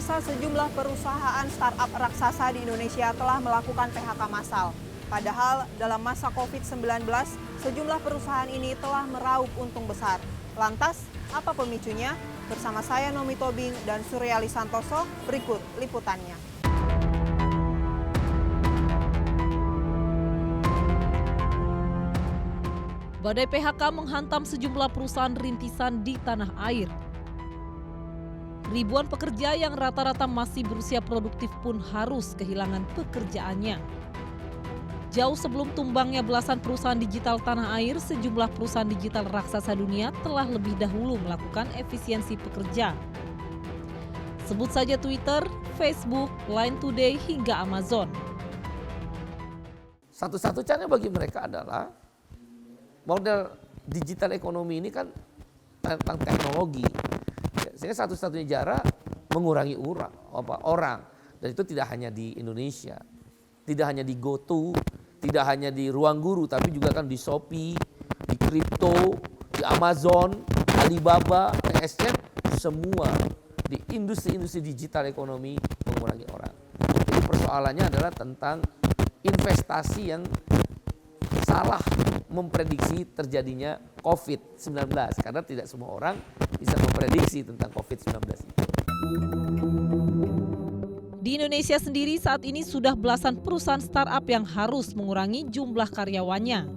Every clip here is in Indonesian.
Pemirsa, sejumlah perusahaan startup raksasa di Indonesia telah melakukan PHK massal. Padahal dalam masa COVID-19, sejumlah perusahaan ini telah meraup untung besar. Lantas, apa pemicunya? Bersama saya Nomi Tobing dan Suryali Santoso, berikut liputannya. Badai PHK menghantam sejumlah perusahaan rintisan di tanah air. Ribuan pekerja yang rata-rata masih berusia produktif pun harus kehilangan pekerjaannya. Jauh sebelum tumbangnya belasan perusahaan digital tanah air, sejumlah perusahaan digital raksasa dunia telah lebih dahulu melakukan efisiensi pekerja. Sebut saja Twitter, Facebook, Line Today, hingga Amazon. Satu-satunya bagi mereka adalah model digital ekonomi ini kan tentang teknologi. Sehingga satu-satunya cara mengurangi orang. Dan itu tidak hanya di Indonesia, tidak hanya di GoTo, tidak hanya di Ruang Guru, tapi juga kan di Shopee, di Kripto, di Amazon, Alibaba, ESN, semua di industri-industri digital ekonomi mengurangi orang. Jadi persoalannya adalah tentang investasi yang salah memprediksi terjadinya COVID-19 karena tidak semua orang bisa memprediksi tentang COVID-19 itu. Di Indonesia sendiri saat ini sudah belasan perusahaan startup yang harus mengurangi jumlah karyawannya.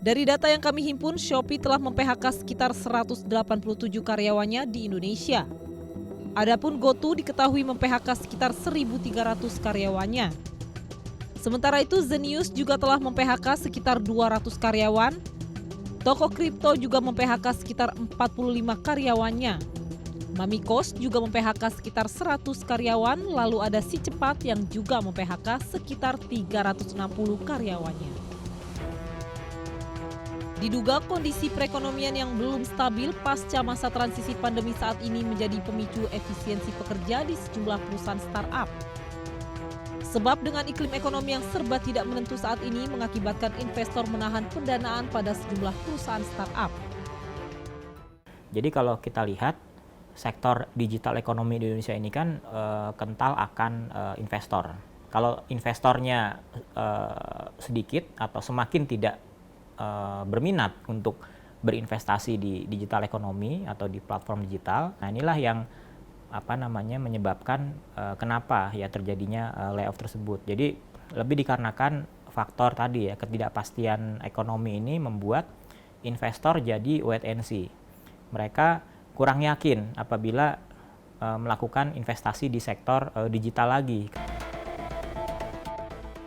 Dari data yang kami himpun, Shopee telah mem-PHK sekitar 187 karyawannya di Indonesia. Adapun GoTo diketahui mem-PHK sekitar 1.300 karyawannya. Sementara itu, Zenius juga telah mem-PHK sekitar 200 karyawan. Toko kripto juga mem-PHK sekitar 45 karyawannya. Mamikos juga mem-PHK sekitar 100 karyawan, lalu ada Si Cepat yang juga mem-PHK sekitar 360 karyawannya. Diduga kondisi perekonomian yang belum stabil pasca masa transisi pandemi saat ini menjadi pemicu efisiensi pekerja di sejumlah perusahaan startup. Sebab dengan iklim ekonomi yang serba tidak menentu saat ini mengakibatkan investor menahan pendanaan pada sejumlah perusahaan startup. Jadi kalau kita lihat sektor digital ekonomi di Indonesia ini kan kental akan investor. Kalau investornya sedikit atau semakin tidak berminat untuk berinvestasi di digital ekonomi atau di platform digital, nah inilah yang menyebabkan kenapa ya terjadinya layoff tersebut. Jadi lebih dikarenakan faktor tadi ya, ketidakpastian ekonomi ini membuat investor jadi wait and see. Mereka kurang yakin apabila melakukan investasi di sektor digital lagi.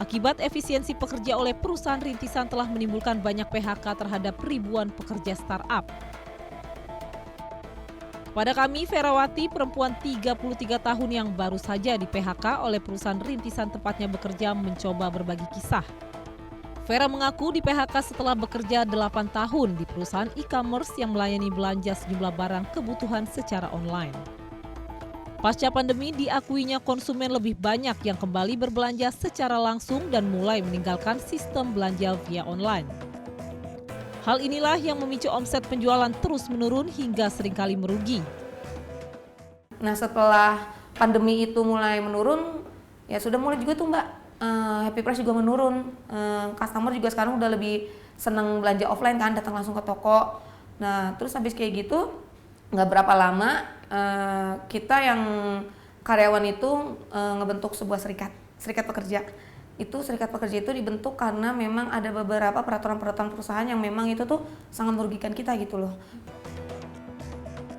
Akibat efisiensi pekerja oleh perusahaan rintisan telah menimbulkan banyak PHK terhadap ribuan pekerja startup. Pada kami, Ferawati, perempuan 33 tahun yang baru saja di PHK oleh perusahaan rintisan tempatnya bekerja, mencoba berbagi kisah. Vera mengaku di PHK setelah bekerja 8 tahun di perusahaan e-commerce yang melayani belanja sejumlah barang kebutuhan secara online. Pasca pandemi, diakuinya konsumen lebih banyak yang kembali berbelanja secara langsung dan mulai meninggalkan sistem belanja via online. Hal inilah yang memicu omset penjualan terus menurun hingga seringkali merugi. Nah, setelah pandemi itu mulai menurun, ya sudah mulai juga tuh Mbak, happy price juga menurun. Customer juga sekarang udah lebih senang belanja offline kan, datang langsung ke toko. Nah, terus habis kayak gitu, nggak berapa lama kita yang karyawan itu ngebentuk sebuah serikat pekerja. Itu serikat pekerja itu dibentuk karena memang ada beberapa peraturan-peraturan perusahaan yang memang itu tuh sangat merugikan kita gitu loh.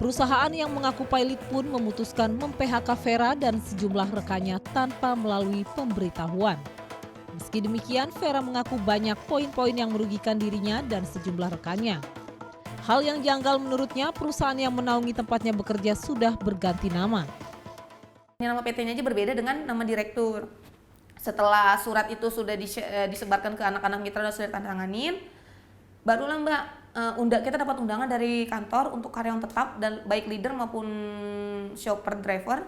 Perusahaan yang mengaku pilot pun memutuskan mem-PHK Vera dan sejumlah rekannya tanpa melalui pemberitahuan. Meski demikian, Vera mengaku banyak poin-poin yang merugikan dirinya dan sejumlah rekannya. Hal yang janggal menurutnya, perusahaan yang menaungi tempatnya bekerja sudah berganti nama. Nama PT-nya aja berbeda dengan nama direktur. Setelah surat itu sudah disebarkan ke anak-anak mitra dan sudah ditandatanganin, barulah Mbak, kita dapat undangan dari kantor untuk karyawan tetap dan baik leader maupun shopper driver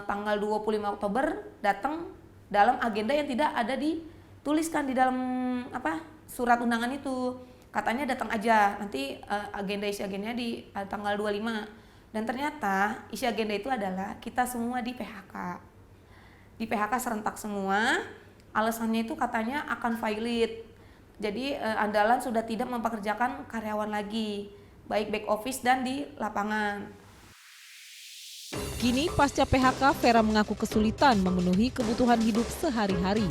tanggal 25 Oktober datang dalam agenda yang tidak ada dituliskan di dalam surat undangan itu. Katanya datang aja, nanti agendanya di tanggal 25. Dan ternyata isi agenda itu adalah kita semua di PHK. Di PHK serentak semua, alasannya itu katanya akan violet. Jadi andalan sudah tidak mempekerjakan karyawan lagi, baik back office dan di lapangan. Kini pasca PHK, Vera mengaku kesulitan memenuhi kebutuhan hidup sehari-hari.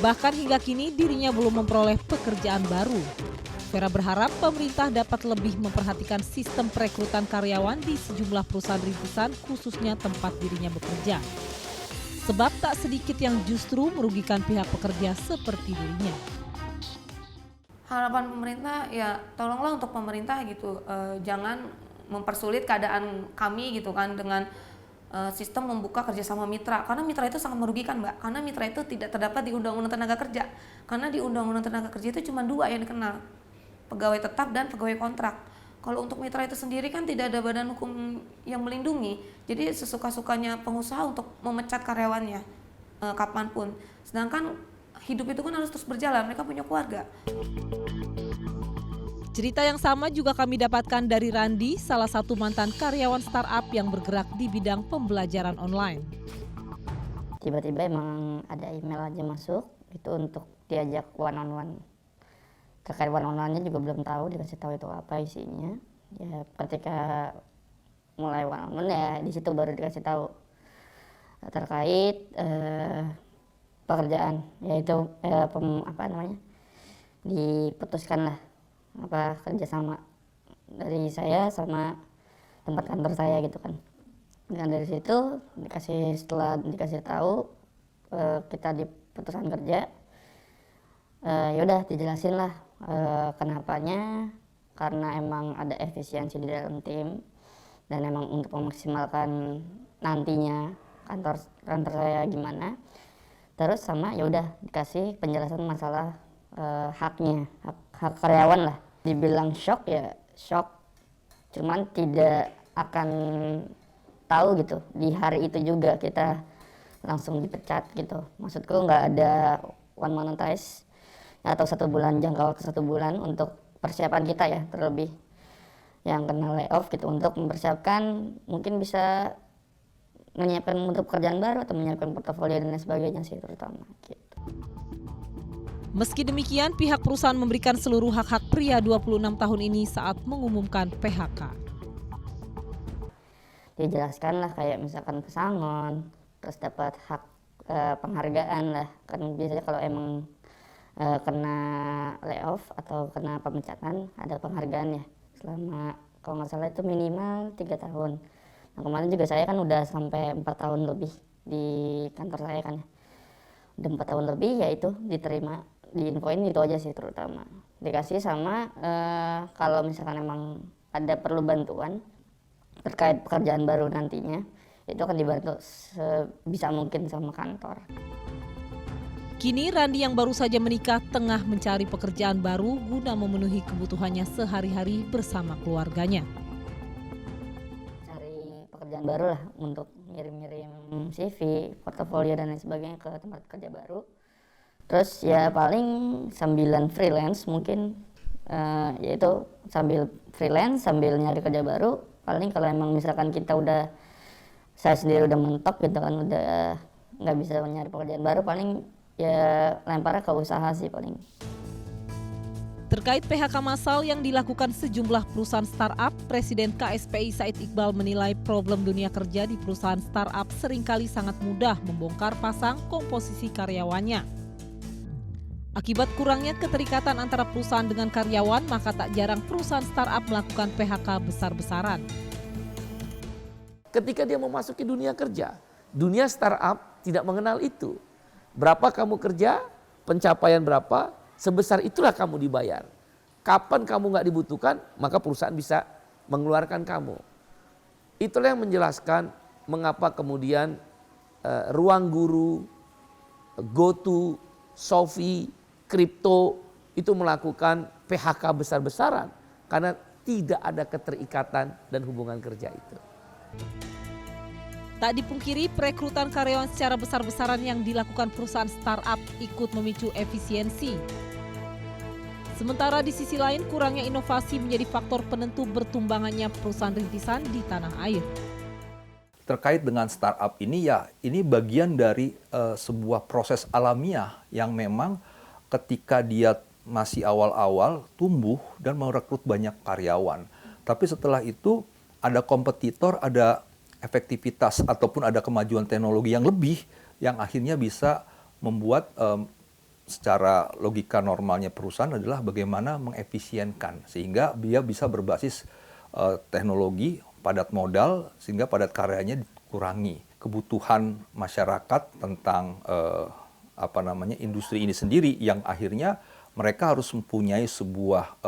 Bahkan hingga kini dirinya belum memperoleh pekerjaan baru. Vera berharap pemerintah dapat lebih memperhatikan sistem perekrutan karyawan di sejumlah perusahaan rintisan, khususnya tempat dirinya bekerja. Sebab tak sedikit yang justru merugikan pihak pekerja seperti dirinya. Harapan pemerintah ya tolonglah untuk pemerintah gitu, jangan mempersulit keadaan kami gitu kan dengan sistem membuka kerjasama mitra, karena mitra itu sangat merugikan Mbak, karena mitra itu tidak terdapat di Undang-Undang Tenaga Kerja, karena di Undang-Undang Tenaga Kerja itu cuma 2 yang dikenal, pegawai tetap dan pegawai kontrak. Kalau untuk mitra itu sendiri kan tidak ada badan hukum yang melindungi, jadi sesuka-sukanya pengusaha untuk memecat karyawannya kapanpun. Sedangkan hidup itu kan harus terus berjalan, mereka punya keluarga. Cerita yang sama juga kami dapatkan dari Randi, salah satu mantan karyawan startup yang bergerak di bidang pembelajaran online. Tiba-tiba emang ada email aja masuk, itu untuk diajak one on one. Terkait one on one-nya juga belum tahu, dikasih tahu itu apa isinya. Ya ketika mulai one on one ya di situ baru dikasih tahu terkait pekerjaan, yaitu diputuskan lah kerjasama dari saya sama tempat kantor saya gitu kan. Dan dari situ setelah dikasih tahu kita diputuskan kerja, yaudah dijelasin lah kenapanya, karena emang ada efisiensi di dalam tim dan emang untuk memaksimalkan nantinya kantor saya gimana. Terus sama yaudah dikasih penjelasan masalah hak karyawan lah. Dibilang shock ya shock, cuman tidak akan tahu gitu di hari itu juga kita langsung dipecat gitu. Maksudku nggak ada one monetize atau 1 bulan, jangka waktu 1 bulan untuk persiapan kita ya, terlebih yang kena layoff gitu, untuk mempersiapkan mungkin bisa menyiapkan untuk pekerjaan baru atau menyiapkan portofolio dan lain sebagainya sih terutama gitu. Meski demikian, pihak perusahaan memberikan seluruh hak-hak pria 26 tahun ini saat mengumumkan PHK. Dijelaskan lah kayak misalkan pesangon, terus dapat hak penghargaan lah. Kan biasanya kalau emang kena layoff atau kena pemecatan ada penghargaan ya. Selama kalau nggak salah itu minimal 3 tahun. Nah kemarin juga saya kan udah sampai 4 tahun lebih di kantor saya kan ya. Udah 4 tahun lebih ya itu diterima, diinfoin itu aja sih terutama. Dikasih sama kalau misalkan emang ada perlu bantuan terkait pekerjaan baru nantinya, itu akan dibantu sebisa mungkin sama kantor. Kini Randi yang baru saja menikah tengah mencari pekerjaan baru guna memenuhi kebutuhannya sehari-hari bersama keluarganya. Cari pekerjaan baru lah untuk ngirim-ngirim CV, portofolio dan lain sebagainya ke tempat kerja baru. Terus ya paling sambilan freelance mungkin, yaitu sambil freelance sambil nyari kerja baru. Paling kalau emang misalkan saya sendiri udah mentok gitu kan, udah nggak bisa nyari pekerjaan baru, paling ya lemparnya ke usaha sih paling. Terkait PHK massal yang dilakukan sejumlah perusahaan startup, Presiden KSPI Said Iqbal menilai problem dunia kerja di perusahaan startup seringkali sangat mudah membongkar pasang komposisi karyawannya. Akibat kurangnya keterikatan antara perusahaan dengan karyawan, maka tak jarang perusahaan startup melakukan PHK besar-besaran. Ketika dia memasuki dunia kerja, dunia startup tidak mengenal itu. Berapa kamu kerja, pencapaian berapa, sebesar itulah kamu dibayar. Kapan kamu nggak dibutuhkan, maka perusahaan bisa mengeluarkan kamu. Itulah yang menjelaskan mengapa kemudian Ruang Guru, GoTo, Shopee, Kripto itu melakukan PHK besar-besaran karena tidak ada keterikatan dan hubungan kerja itu. Tak dipungkiri, perekrutan karyawan secara besar-besaran yang dilakukan perusahaan startup ikut memicu efisiensi. Sementara di sisi lain, kurangnya inovasi menjadi faktor penentu bertumbangannya perusahaan rintisan di tanah air. Terkait dengan startup ini ini bagian dari sebuah proses alamiah yang memang ketika dia masih awal-awal tumbuh dan merekrut banyak karyawan. Tapi setelah itu ada kompetitor, ada efektivitas ataupun ada kemajuan teknologi yang lebih yang akhirnya bisa membuat secara logika normalnya perusahaan adalah bagaimana mengefisienkan sehingga dia bisa berbasis teknologi, padat modal sehingga padat karyanya dikurangi. Kebutuhan masyarakat tentang industri ini sendiri yang akhirnya mereka harus mempunyai sebuah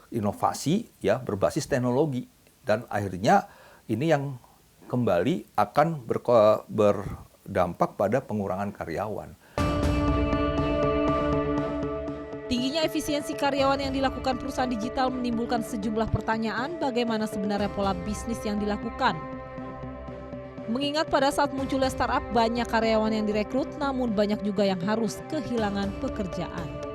inovasi ya berbasis teknologi dan akhirnya ini yang kembali akan berdampak pada pengurangan karyawan. Tingginya efisiensi karyawan yang dilakukan perusahaan digital menimbulkan sejumlah pertanyaan bagaimana sebenarnya pola bisnis yang dilakukan. Mengingat pada saat munculnya startup banyak karyawan yang direkrut namun banyak juga yang harus kehilangan pekerjaan.